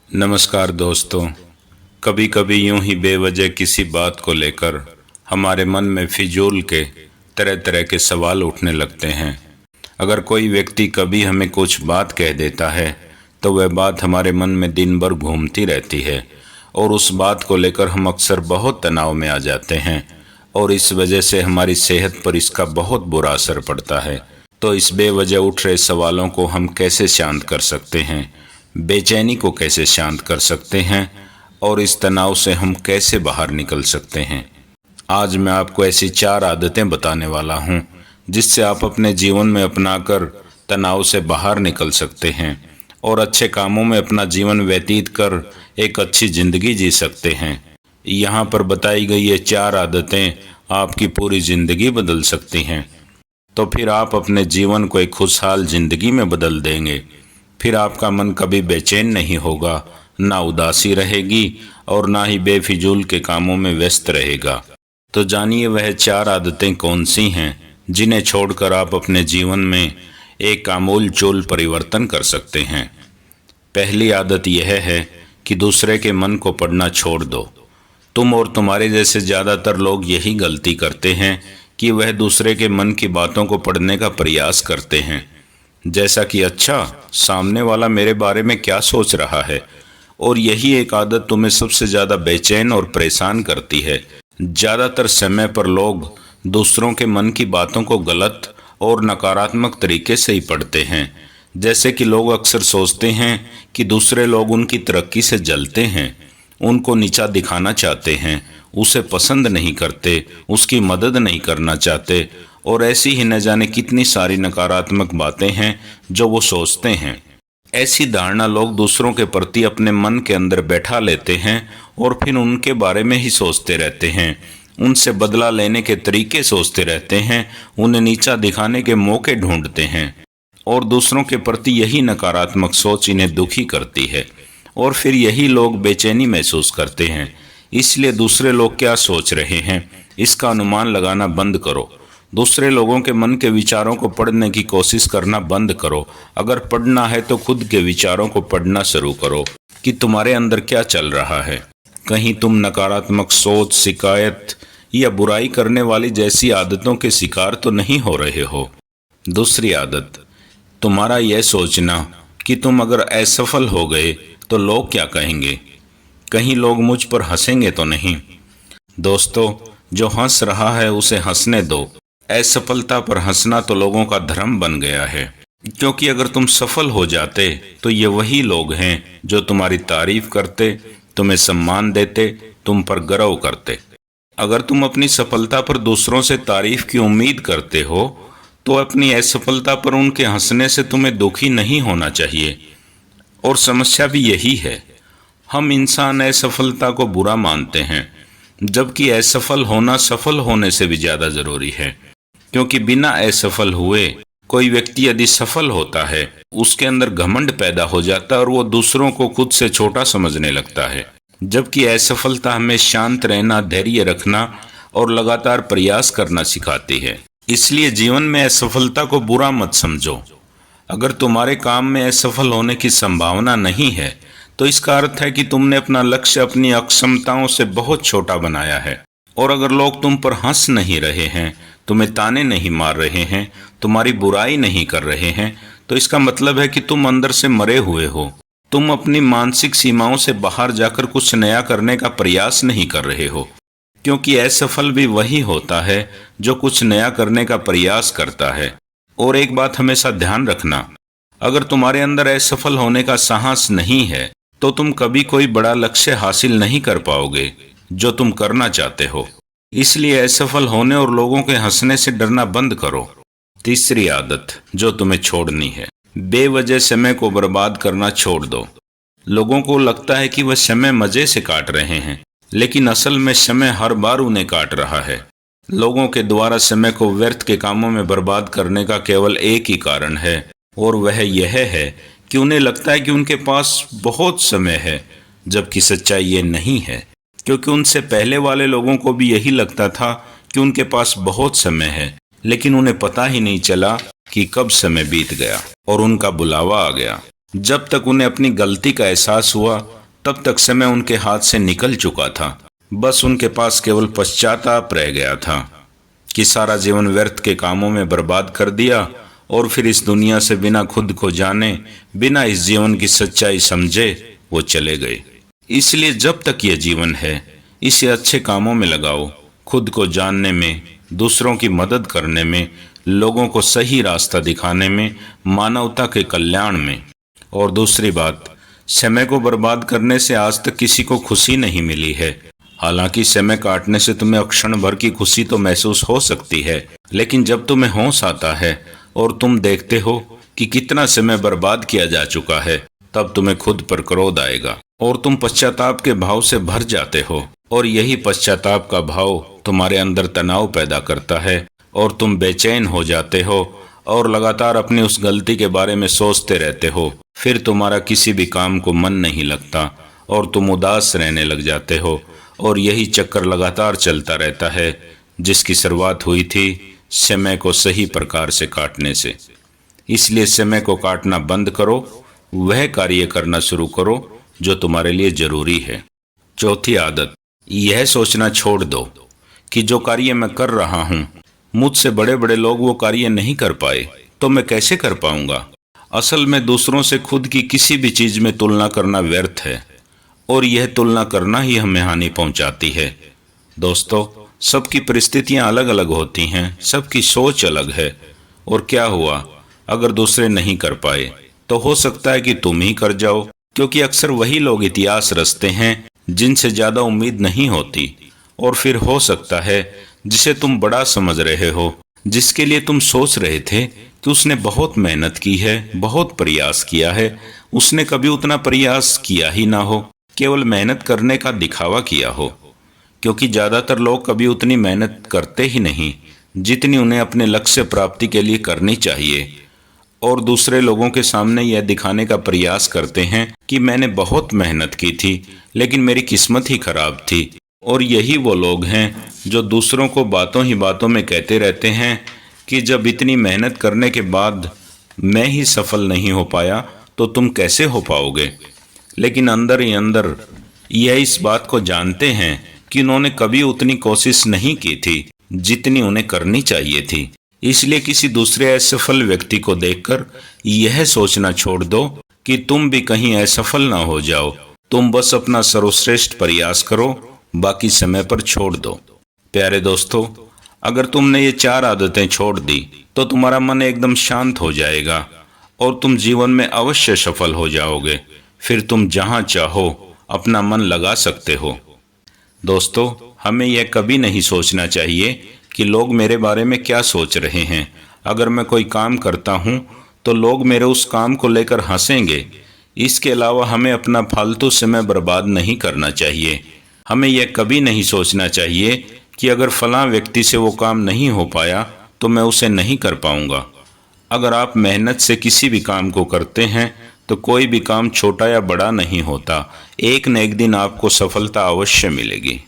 नमस्कार दोस्तों। कभी कभी यूं ही बेवजह किसी बात को लेकर हमारे मन में फिजूल के तरह तरह के सवाल उठने लगते हैं। अगर कोई व्यक्ति कभी हमें कुछ बात कह देता है तो वह बात हमारे मन में दिन भर घूमती रहती है और उस बात को लेकर हम अक्सर बहुत तनाव में आ जाते हैं और इस वजह से हमारी सेहत पर इसका बहुत बुरा असर पड़ता है। तो इस बेवजह उठ रहे सवालों को हम कैसे शांत कर सकते हैं, बेचैनी को कैसे शांत कर सकते हैं और इस तनाव से हम कैसे बाहर निकल सकते हैं। आज मैं आपको ऐसी 4 आदतें बताने वाला हूं जिससे आप अपने जीवन में अपनाकर तनाव से बाहर निकल सकते हैं और अच्छे कामों में अपना जीवन व्यतीत कर एक अच्छी ज़िंदगी जी सकते हैं। यहाँ पर बताई गई ये 4 आदतें आपकी पूरी ज़िंदगी बदल सकती हैं। तो फिर आप अपने जीवन को एक खुशहाल ज़िंदगी में बदल देंगे। फिर आपका मन कभी बेचैन नहीं होगा, ना उदासी रहेगी और ना ही बेफिजूल के कामों में व्यस्त रहेगा। तो जानिए वह 4 आदतें कौन सी हैं जिन्हें छोड़कर आप अपने जीवन में एक आमूल-चूल परिवर्तन कर सकते हैं। पहली आदत यह है कि दूसरे के मन को पढ़ना छोड़ दो। तुम और तुम्हारे जैसे ज़्यादातर लोग यही गलती करते हैं कि वह दूसरे के मन की बातों को पढ़ने का प्रयास करते हैं, जैसा कि अच्छा सामने वाला मेरे बारे में क्या सोच रहा है। और यही एक आदत तुम्हें सबसे ज़्यादा बेचैन और परेशान करती है। ज़्यादातर समय पर लोग दूसरों के मन की बातों को गलत और नकारात्मक तरीके से ही पढ़ते हैं। जैसे कि लोग अक्सर सोचते हैं कि दूसरे लोग उनकी तरक्की से जलते हैं, उनको नीचा दिखाना चाहते हैं, उसे पसंद नहीं करते, उसकी मदद नहीं करना चाहते और ऐसी ही न जाने कितनी सारी नकारात्मक बातें हैं जो वो सोचते हैं। ऐसी धारणा लोग दूसरों के प्रति अपने मन के अंदर बैठा लेते हैं और फिर उनके बारे में ही सोचते रहते हैं, उनसे बदला लेने के तरीके सोचते रहते हैं, उन्हें नीचा दिखाने के मौके ढूंढते हैं और दूसरों के प्रति यही नकारात्मक सोच इन्हें दुखी करती है और फिर यही लोग बेचैनी महसूस करते हैं। इसलिए दूसरे लोग क्या सोच रहे हैं इसका अनुमान लगाना बंद करो। दूसरे लोगों के मन के विचारों को पढ़ने की कोशिश करना बंद करो। अगर पढ़ना है तो खुद के विचारों को पढ़ना शुरू करो कि तुम्हारे अंदर क्या चल रहा है। कहीं तुम नकारात्मक सोच, शिकायत या बुराई करने वाली जैसी आदतों के शिकार तो नहीं हो रहे हो। दूसरी आदत, तुम्हारा यह सोचना कि तुम अगर असफल हो गए तो लोग क्या कहेंगे, कहीं लोग मुझ पर हंसेंगे तो नहीं। दोस्तों, जो हंस रहा है उसे हंसने दो। असफलता पर हंसना तो लोगों का धर्म बन गया है, क्योंकि अगर तुम सफल हो जाते तो ये वही लोग हैं जो तुम्हारी तारीफ करते, तुम्हें सम्मान देते, तुम पर गर्व करते। अगर तुम अपनी सफलता पर दूसरों से तारीफ की उम्मीद करते हो तो अपनी असफलता पर उनके हंसने से तुम्हें दुखी नहीं होना चाहिए। और समस्या भी यही है, हम इंसान असफलता को बुरा मानते हैं, जबकि असफल होना सफल होने से भी ज़्यादा ज़रूरी है। क्योंकि बिना असफल हुए कोई व्यक्ति यदि सफल होता है उसके अंदर घमंड पैदा हो जाता है और वो दूसरों को खुद से छोटा समझने लगता है। जबकि असफलता हमें शांत रहना, धैर्य रखना और लगातार प्रयास करना सिखाती है। इसलिए जीवन में असफलता को बुरा मत समझो। अगर तुम्हारे काम में असफल होने की संभावना नहीं है तो इसका अर्थ है कि तुमने अपना लक्ष्य अपनी अक्षमताओं से बहुत छोटा बनाया है। और अगर लोग तुम पर हंस नहीं रहे हैं, तुम्हें ताने नहीं मार रहे हैं, तुम्हारी बुराई नहीं कर रहे हैं, तो इसका मतलब है कि तुम अंदर से मरे हुए हो। तुम अपनी मानसिक सीमाओं से बाहर जाकर कुछ नया करने का प्रयास नहीं कर रहे हो। क्योंकि असफल भी वही होता है जो कुछ नया करने का प्रयास करता है। और एक बात हमेशा ध्यान रखना, अगर तुम्हारे अंदर असफल होने का साहस नहीं है तो तुम कभी कोई बड़ा लक्ष्य हासिल नहीं कर पाओगे जो तुम करना चाहते हो। इसलिए असफल होने और लोगों के हंसने से डरना बंद करो। तीसरी आदत जो तुम्हें छोड़नी है, बेवजह समय को बर्बाद करना छोड़ दो। लोगों को लगता है कि वह समय मजे से काट रहे हैं, लेकिन असल में समय हर बार उन्हें काट रहा है। लोगों के द्वारा समय को व्यर्थ के कामों में बर्बाद करने का केवल एक ही कारण है और वह यह है कि उन्हें लगता है कि उनके पास बहुत समय है, जबकि सच्चाई ये नहीं है। क्योंकि उनसे पहले वाले लोगों को भी यही लगता था कि उनके पास बहुत समय है, लेकिन उन्हें पता ही नहीं चला कि कब समय बीत गया और उनका बुलावा आ गया। जब तक उन्हें अपनी गलती का एहसास हुआ तब तक समय उनके हाथ से निकल चुका था। बस उनके पास केवल पश्चाताप रह गया था कि सारा जीवन व्यर्थ के कामों में बर्बाद कर दिया और फिर इस दुनिया से बिना खुद को जाने, बिना इस जीवन की सच्चाई समझे वो चले गए। इसलिए जब तक ये जीवन है, इसे अच्छे कामों में लगाओ, खुद को जानने में, दूसरों की मदद करने में, लोगों को सही रास्ता दिखाने में, मानवता के कल्याण में। और दूसरी बात, समय को बर्बाद करने से आज तक किसी को खुशी नहीं मिली है। हालांकि समय काटने से तुम्हें क्षण भर की खुशी तो महसूस हो सकती है, लेकिन जब तुम्हें होश आता है और तुम देखते हो कि कितना समय बर्बाद किया जा चुका है, तब तुम्हें खुद पर क्रोध आएगा और तुम पश्चाताप के भाव से भर जाते हो। और यही पश्चाताप का भाव तुम्हारे अंदर तनाव पैदा करता है और तुम बेचैन हो जाते हो और लगातार अपनी उस गलती के बारे में सोचते रहते हो। फिर तुम्हारा किसी भी काम को मन नहीं लगता और तुम उदास रहने लग जाते हो। और यही चक्कर लगातार चलता रहता है, जिसकी शुरुआत हुई थी समय को सही प्रकार से काटने से। इसलिए समय को काटना बंद करो, वह कार्य करना शुरू करो जो तुम्हारे लिए जरूरी है। चौथी आदत, यह सोचना छोड़ दो कि जो कार्य मैं कर रहा हूँ, मुझसे बड़े बड़े लोग वो कार्य नहीं कर पाए तो मैं कैसे कर पाऊंगा। असल में दूसरों से खुद की किसी भी चीज में तुलना करना व्यर्थ है और यह तुलना करना ही हमें हानि पहुंचाती है। दोस्तों, सबकी परिस्थितियां अलग अलग होती हैं, सबकी सोच अलग है। और क्या हुआ अगर दूसरे नहीं कर पाए, तो हो सकता है कि तुम ही कर जाओ, क्योंकि अक्सर वही लोग इतिहास रचते हैं जिनसे ज्यादा उम्मीद नहीं होती। और फिर हो सकता है जिसे तुम बड़ा समझ रहे हो, जिसके लिए तुम सोच रहे थे कि उसने बहुत मेहनत की है, बहुत प्रयास किया है, उसने कभी उतना प्रयास किया ही ना हो, केवल मेहनत करने का दिखावा किया हो। क्योंकि ज्यादातर लोग कभी उतनी मेहनत करते ही नहीं जितनी उन्हें अपने लक्ष्य प्राप्ति के लिए करनी चाहिए, और दूसरे लोगों के सामने यह दिखाने का प्रयास करते हैं कि मैंने बहुत मेहनत की थी लेकिन मेरी किस्मत ही खराब थी। और यही वो लोग हैं जो दूसरों को बातों ही बातों में कहते रहते हैं कि जब इतनी मेहनत करने के बाद मैं ही सफल नहीं हो पाया तो तुम कैसे हो पाओगे। लेकिन अंदर ही अंदर यह इस बात को जानते हैं कि उन्होंने कभी उतनी कोशिश नहीं की थी जितनी उन्हें करनी चाहिए थी। इसलिए किसी दूसरे असफल व्यक्ति को देखकर यह सोचना छोड़ दो कि तुम भी कहीं असफल ना हो जाओ। तुम बस अपना सर्वश्रेष्ठ प्रयास करो, बाकी समय पर छोड़ दो। प्यारे दोस्तों, अगर तुमने ये 4 आदतें छोड़ दी तो तुम्हारा मन एकदम शांत हो जाएगा और तुम जीवन में अवश्य सफल हो जाओगे। फिर तुम जहां चाहो अपना मन लगा सकते हो। दोस्तों, हमें यह कभी नहीं सोचना चाहिए कि लोग मेरे बारे में क्या सोच रहे हैं। अगर मैं कोई काम करता हूं तो लोग मेरे उस काम को लेकर हंसेंगे। इसके अलावा हमें अपना फालतू समय बर्बाद नहीं करना चाहिए। हमें यह कभी नहीं सोचना चाहिए कि अगर फलां व्यक्ति से वो काम नहीं हो पाया तो मैं उसे नहीं कर पाऊंगा। अगर आप मेहनत से किसी भी काम को करते हैं तो कोई भी काम छोटा या बड़ा नहीं होता। एक न एक दिन आपको सफलता अवश्य मिलेगी।